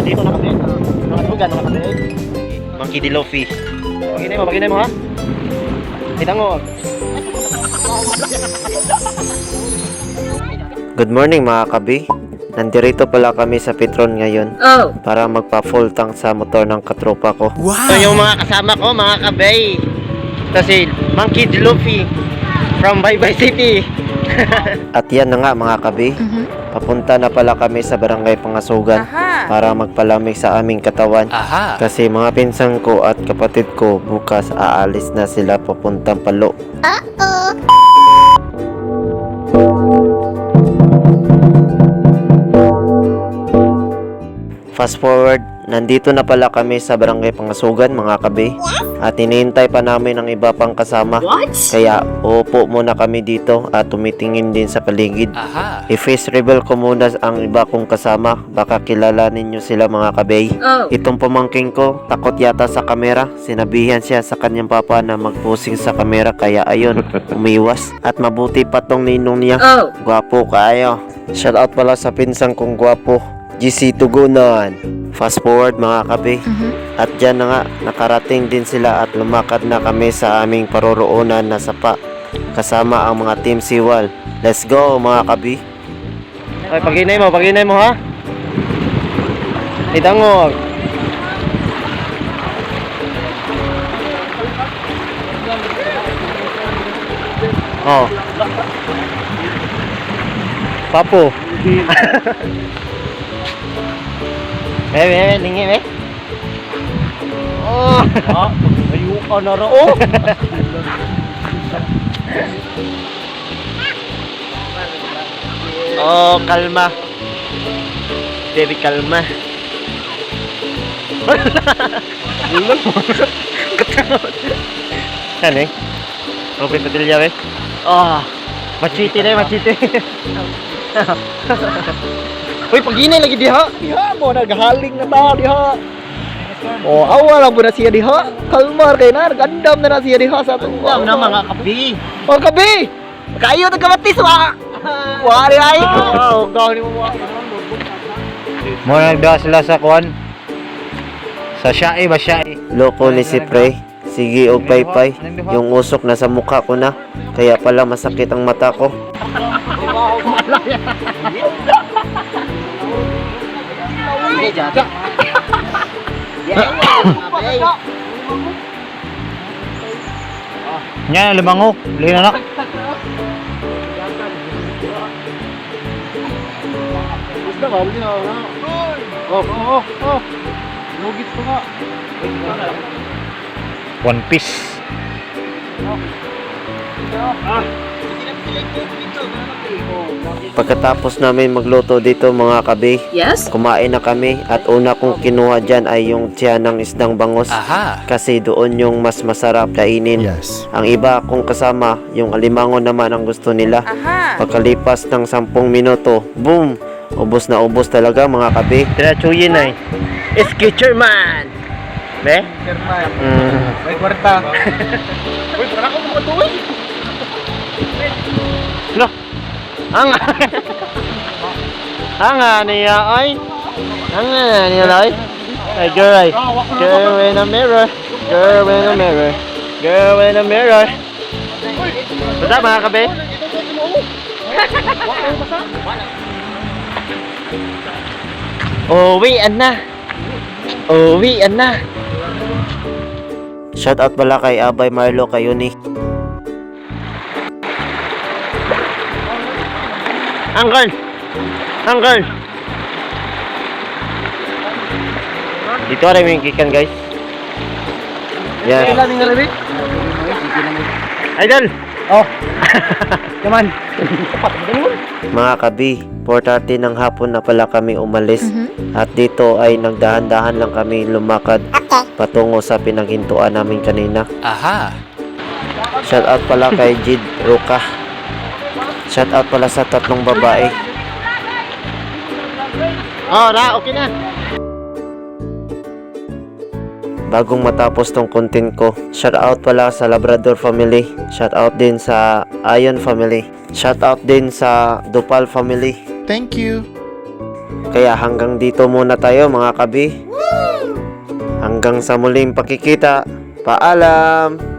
Nandito na kami. Mga tugan, mga kami. Monkey D. Luffy. Paginay mo ha. Kita mo. Good morning mga kabi. Nandito pala kami sa Petron ngayon para magpa-full tank sa motor ng katropa ko. Ito yung mga kasama ko, mga kabay. Ito si Monkey D. Luffy from Baybay City. At yan na nga mga kabi. Papunta na pala kami sa Barangay Pangasugan para magpalamig sa aming katawan. Kasi mga pinsan ko at kapatid ko bukas aalis na sila papuntang Palo. Fast forward, nandito na pala kami sa Barangay Pangasugan mga kabi. At hinihintay pa namin ang iba pang kasama. Kaya uupo muna kami dito at tumitingin din sa paligid. I-face reveal ko muna ang iba kong kasama. Baka kilala ninyo sila mga kabay. Itong pamangking ko, takot yata sa kamera. Sinabihan siya sa kanyang papa na mag-posing sa kamera. Kaya ayun, umiwas. At mabuti pa tong ninong niya. Gwapo kayo. Shout out pala sa pinsang kong gwapo, GC Tugunan. Fast forward mga kabi. At dyan na nga, nakarating din sila at lumakad na kami sa aming paroroonan na sapa. Kasama ang mga Team Siwal. Let's go mga kabi. Ay, paginay mo ha. Itangog. Oh. Papo. Lingi. Oh. Ayo ka na ro. Oh, kalma. Baby, kalma. Ano eh? Robin Padilla eh? Oh, machiti na machiti. Uy, paginay lagi diha. Diha mo, naghaling na tao diha. Oh, awa lang po na siya diha. Kalmar kayo na, gandam na siya diha sa ito. Gandam na mga kabi. Oh, kabi! Kayo nagkamatis wa! Wari ay! Oh, gawin mo mo. Mo nagda sila sa kuan. Sa Syai ba Syai? Loko ni si Pre. Sige og paypay. Yung usok nasa mukha ko na. Kaya pala masakit ang mata ko. Nya limangok, lina na. Oh. Lugit ko nga. One Piece. Pagkatapos namin magluto dito mga kabi, kumain na kami at una kong kinuha dyan ay yung tiyan ng isdang bangos. Kasi doon yung mas masarap kainin. Ang iba kong kasama, yung alimango naman ang gusto nila. Pagkalipas ng 10 minuto, boom! Ubos na ubos talaga mga kabi. Tirachuyin na eh. Skitcher man! Be? May kwarta. Uy, para ko mga tuwi. No. Anga niya ay. Anga niya ay. Ay girl ay. Girl in a mirror. Girl in a mirror. Girl in a mirror. Basta mga kabe. Uwian na. Uwian na. Shout out pala kay Abay Marlo kayo ni. Uncle. Dito rin yung kikan guys. Yes. Idol. Oh. Come on. Mga kabi, 4:30 ng hapon na pala kami umalis. At dito ay nagdahan-dahan lang kami lumakad patungo sa pinaghintuan namin kanina. Shout out pala kay Jid Roca. Shout out pala sa 3 babae. Oh, okay na. Bagong matapos tong content ko, shout out pala sa Labrador family. Shout out din sa Ayon family. Shout out din sa Dupal family. Thank you. Kaya hanggang dito muna tayo mga kabi. Hanggang sa muling pakikita. Paalam!